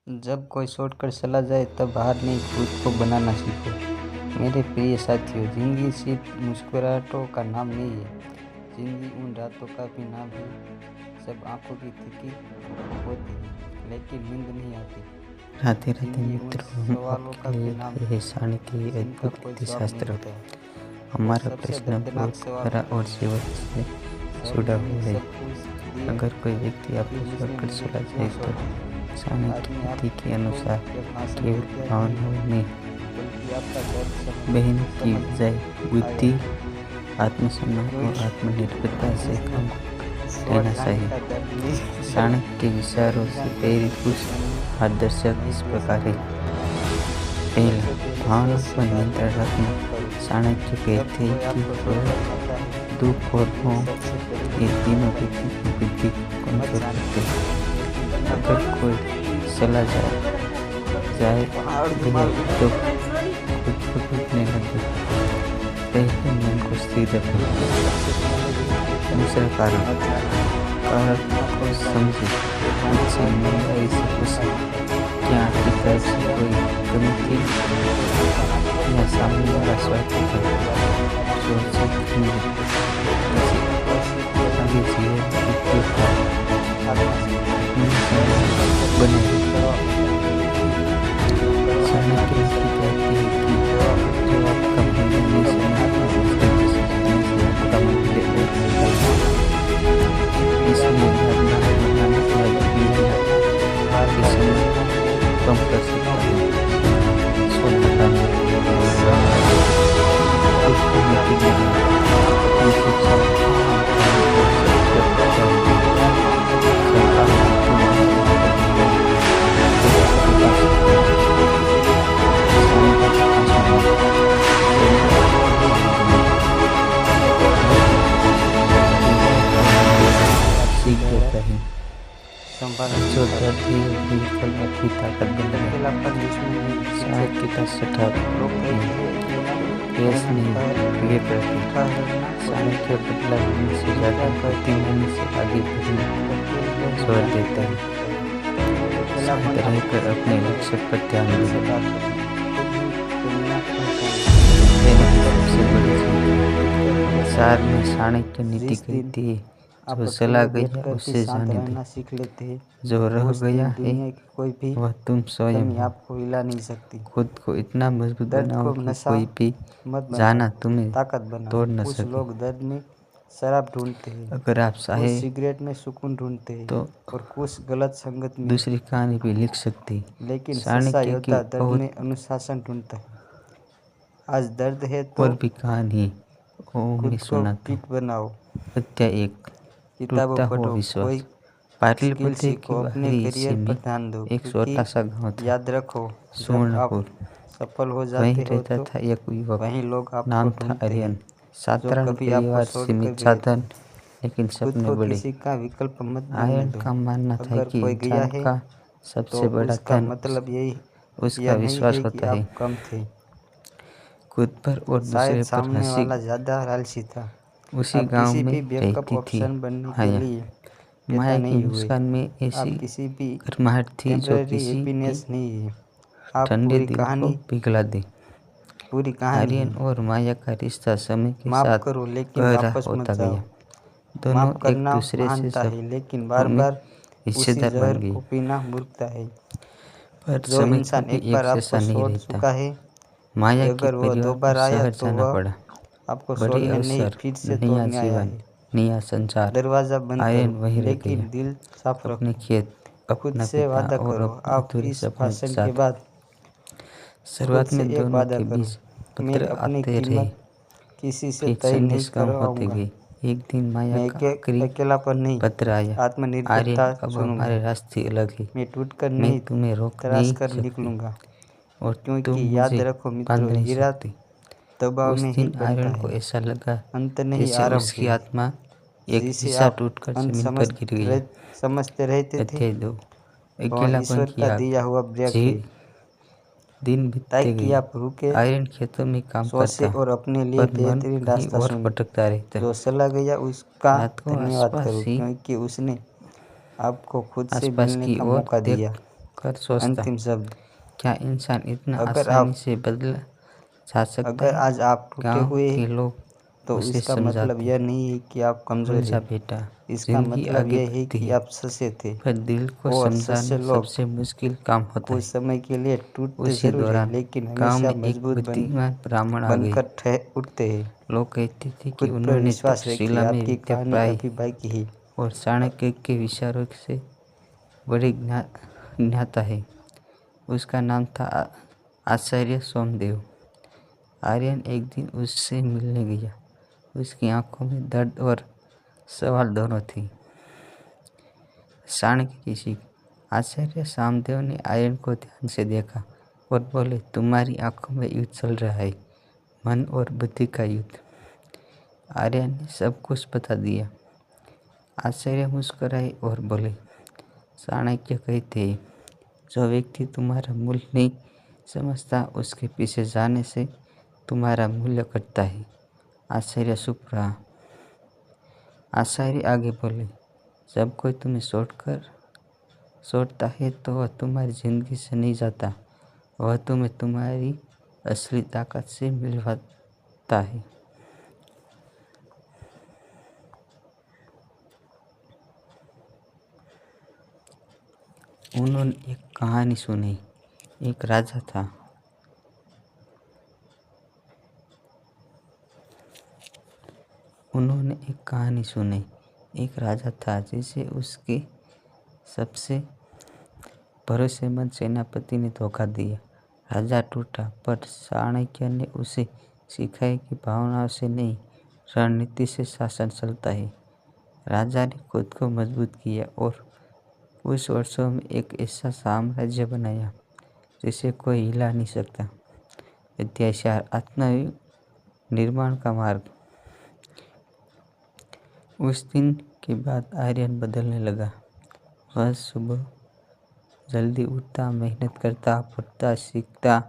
जब कोई छोड़कर चला जाए तब हार नहीं, खुद को बनाना सीखो। मेरे प्रिय साथियों, ज़िंदगी सिर्फ मुस्कुराहटों का नाम नहीं है। ज़िंदगी उन रातों का भी नाम है जब आंखों की थकी होती है लेकिन नींद नहीं आती। राधे राधे ज़िंदगी उन मित्रों, हम सवालों का आपके भी लिए नाम लाए है हैं शाणिक्य जिनका अद्भुत कोई नीति जवाब नहीं शास्त्र। होता। और हमारा सबसे प्रश्न दर्दनाक बहुत सवाल गहरा और जीवन से सब जुड़ा मिले, हुआ है। सब कुछ दिए, अगर कोई व्यक्ति फिर आपको दूसरे छोड़कर मुझे चला क्यों जाए छोड़ तो दिया। शाणिक्य आदमी नीति के आपको अनुसार जब भाषण केवल देता है भावनाओं में बल्कि आपका दर्द बहने की समझ बजाय आया। बुद्धि, आत्मसम्मान और आत्मनिर्भरता से जिसने काम छोड़ लेना जाने चाहिए। का दर्द नहीं चाणक्य के विचारों से प्रेरित कुछ आदर्श इस प्रकार है। पहला, भावनाओं पर नियंत्रण रखना। चाणक्य कहते हैं कि क्रोध, दुख और मोह ये तीनों व्यक्ति की बुद्धि को कमजोर करते हैं। अगर कोई चला जाए गया तो खुद को टूटने लगे। पहले मन को स्थिर रखें। दूसरा कारण को समझे, खुद से ईमानदारी से पूछे, क्या आपकी तरफ से कोई कमी थी या सामने वाला स्वार्थी था? सोचे क्यों आगे जीवन की बने। चाणक्य की कहती है कि जो आपका मूल्य नहीं समझता उसके आपका मूल्य इसमें भावना बनाने के लिए कम कर सकता है। सीख देता है जो दर्द है बिल्कुल अपनी ताकत बन रहे। चाणक्य का छठा केस नहीं ये प्रति चाणक्य बदला लेने से ज्यादा प्रतिमानी से आगे बढ़ने छोड़ देता है। शांत रहकर अपने लक्ष्य पर ध्यान दें। सबसे बड़ी सार में चाणक्य नीति कहती है, जो चला गया उसे जाने दो, सीख लेते हैं जो रह गया है कोई भी वह तुम स्वयं हो। आपको हिला नहीं सकती। खुद को इतना मजबूत दर्द बनाओ को कि नशा कोई भी मत जाना बनाओ, तुम्हें ताकत बनाओ। तोड़ न कुछ सके। लोग दर्द में शराब ढूंढते हैं, अगर आप कुछ चाहे सिगरेट में सुकून ढूंढते हैं तो और कुछ गलत संगत में। दूसरी कहानी भी लिख सकती। लेकिन सच्चा चाणक्य की योद्धा दर्द बहुत में अनुशासन ढूंढता है। आज दर्द है तो और भी कहानी वो मैं खुद को सुनाता हूँ। फिट बनाओ, अध्याय 1, किताबों टूटता हुआ पढ़ो, विश्वास। कोई स्किल पाटलिपुत्र की सीखो, अपने बाहरी हिस्से करियर पर में ध्यान दो। एक छोटा सा गांव था, याद रखो, जब आप सुवर्णपुर। सफल हो वहीं जाते हो रहता तो था एक युवक, वहीं लोग आपको नाम था ढूंढते हैं आर्यन। जो साधारण कभी आपको परिवार, छोड़कर सीमित गए थे। साधन, लेकिन खुद सपने को बड़े। किसी का विकल्प मत बनने आर्यन दो। का मानना था अगर कि कोई गया इंसान है का तो सबसे बड़ा उसका धन मतलब उसका यह नहीं विश्वास है कि होता है, आप कम थे। खुद पर और शायद दूसरे पर सामने हंसी। वाला ज्यादा आलसी था। उसी आप गांव किसी में भी बैकअप रहती थी ऑप्शन बनने के माया। लिए पैदा माया की नहीं हुए। मुस्कान में ऐसी आप किसी भी गर्माहट थी जो टेम्पररी किसी भी हैप्पीनेस नहीं है। आप ठंडे दिल को पिघला दे। पूरी कहानी आर्यन है। और माया का रिश्ता समय के माफ साथ करो लेकिन गहरा वापस मत होता जाओ। गया। दोनों माफ एक करना दूसरे से महानता है, लेकिन बार सब में बार उसी हिस्सेदार बन जहर गए। को पीना मूर्खता है। पर जो समय इंसान कभी एक एक बार आपको जैसा नहीं छोड़ रहता। चुका है, माया के अगर वह परिवार को दोबारा आया शहर तो जाना वह पड़ा। आपको बड़े छोड़ने नहीं, अवसर, फिर से नया तोड़ने आया जीवन, है। नया संसार। दरवाजा बंद आर्यन करो वहीं रह लेकिन गया, दिल साफ अपने रखो। खेत, खुद अपना से पिता वादा और करो। अपने आप अधूरे इस सपनों के भाषण के साथ। बाद खुद शुरुआत से में एक दोनों वादा के करो, बीच मैं पत्र अपनी आते रहे। कीमत किसी से फिर तय नहीं संदेश कम होते करवाऊंगा। गए। एक दिन माया मैं का आखिरी अकेलापन नहीं, पत्र आया। आत्मनिर्भरता आर्यन, अब चुनूंगा। हमारे रास्ते अलग है। मैं टूटकर मैं नहीं, तुम्हें रोक तराश नहीं कर सकती निकलूंगा। और तुम क्योंकि याद मुझे रखो बांध मित्रों, नहीं हीरा सकती। दबाव उस में ही दिन बनता आर्यन को है, ऐसा लगा अंत नहीं जैसे आरंभ उसकी है। आत्मा एक जिसे हिस्सा आप टूटकर अंत जमीन पर गिर गया। समझते रहते थे, अध्याय 2, वह अकेलापन ईश्वर की का आग। दिया हुआ ब्रेक जी, है, दिन बीतते ताकि गए। आप रुके, आर्यन खेतों में काम सोचे करता, और अपने लिए पर मन बेहतरीन कहीं रास्ता और चुने। भटकता रहता। जो चला गया उसका रात को धन्यवाद आसपास करो, ही क्योंकि उसने आपको खुद से आसपास मिलने की का ओर मौका देख दिया। कर सोचता, अंतिम शब्द। क्या इंसान इतना अगर आसानी से बदला जा सकता अगर है? आज आप टूटे गांव हुए के लोग तो उसे इसका मतलब समझाते, यह नहीं है कि आप कमज़ोर भूल जा हैं। बेटा, इसका जिंदगी मतलब आगे यह है बढ़ती कि है। आप सच्चे थे। पर दिल को और समझाना सच्चे लोग सबसे मुश्किल काम होता कुछ है। समय के लिए टूटते उसी ज़रूर है, दौरान लेकिन गांव हमेशा में एक मजबूत बुद्धिमान ब्राह्मण आ गए। बनकर उठते हैं। लोग कहते थे कि खुद पर उन्होंने विश्वास रखिए, तक्षशिला में आपकी विद्या कहानी पाई अभी बाकी है। और चाणक्य के विचारों से बड़े ज्ञाता है। उसका नाम था आचार्य सोमदेव। आर्यन एक दिन उससे मिलने गया। उसकी आंखों में दर्द और सवाल दोनों थी। चाणक्य की सीख। आचार्य सोमदेव ने आर्यन को ध्यान से देखा और बोले, तुम्हारी आंखों में युद्ध चल रहा है, मन और बुद्धि का युद्ध। आर्यन ने सब कुछ बता दिया। आचार्य मुस्कुराए और बोले, चाणक्य कहते हैं, जो व्यक्ति तुम्हारा मूल्य नहीं समझता, उसके पीछे जाने से तुम्हारा मूल्य घटता है। आचार्य चुप रहा। आचार्य आगे बोले, जब कोई तुम्हें छोड़ता है तो वह तुम्हारी जिंदगी से नहीं जाता, वह तुम्हें तुम्हारी असली ताकत से मिलवाता है। उन्होंने एक कहानी सुनी। एक राजा था। एक राजा था जिसे उसके सबसे भरोसेमंद सेनापति ने धोखा दिया। राजा टूटा, पर चाणक्य ने उसे सिखाया कि भावनाओं से नहीं, रणनीति से शासन चलता है। राजा ने खुद को मजबूत किया और कुछ वर्षों में एक ऐसा साम्राज्य बनाया जिसे कोई हिला नहीं सकता। अध्याय आत्मनिर्माण का मार्ग। उस दिन के बाद आर्यन बदलने लगा। वह सुबह जल्दी उठता, मेहनत करता, पढ़ता, सीखता।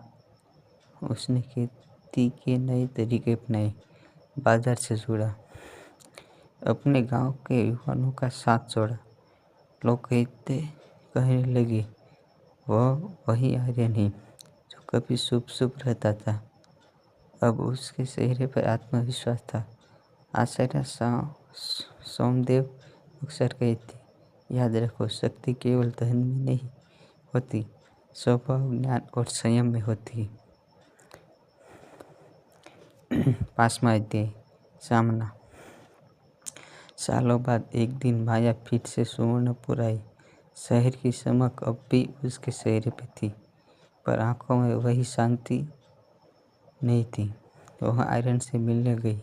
उसने खेती के नए तरीके अपनाए, बाजार से जुड़ा, अपने गांव के युवाओं का साथ छोड़ा। लोग कहने लगे, वह वही आर्यन है जो कभी चुप रहता था। अब उसके चेहरे पर आत्मविश्वास था। आचार्य सोमदेव अक्सर कहते, याद रखो, शक्ति केवल धन में नहीं होती, स्वभाव, ज्ञान और संयम में होती है। 5वां अध्याय, सामना। सालों बाद एक दिन माया फिर से सुवर्णपुर आई। शहर की चमक अब भी उसके चेहरे पे थी, पर आंखों में वही शांति नहीं थी। वह आर्यन से मिलने गई।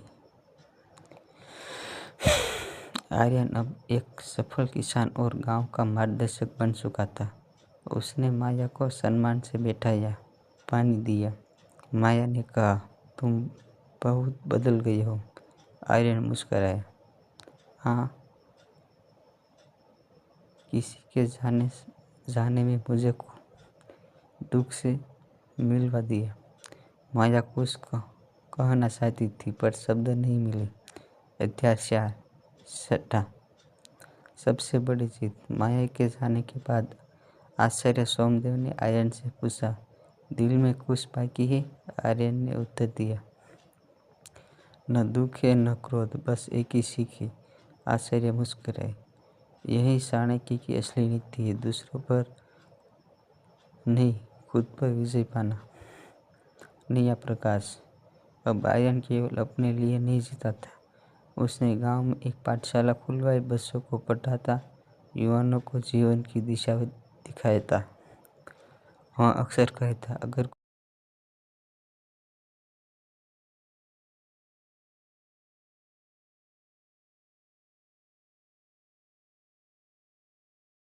आर्यन अब एक सफल किसान और गांव का मार्गदर्शक बन चुका था। उसने माया को सम्मान से बैठाया, पानी दिया। माया ने कहा, तुम बहुत बदल गई हो। आर्यन मुस्कुराया, हाँ, किसी के जाने में मुझे दुख से मिलवा दिया। माया कुछ कहना चाहती थी, पर शब्द नहीं मिले। अध्याय 6, सबसे बड़ी जीत। माया के जाने के बाद आचार्य सोमदेव ने आर्यन से पूछा, दिल में कुछ बाकी है? आर्यन ने उत्तर दिया, न दुख है न क्रोध, बस एक ही सीख है। आचार्य मुस्कुराए, यही चाणक्य की असली नीति है, दूसरों पर नहीं, खुद पर विजय पाना। नया प्रकाश। अब आर्यन केवल अपने लिए नहीं जीता था, उसने गांव में एक पाठशाला खुलवाई, बच्चों को पढ़ाता, युवाओं को जीवन की दिशा दिखाता। वह अक्सर कहता, अगर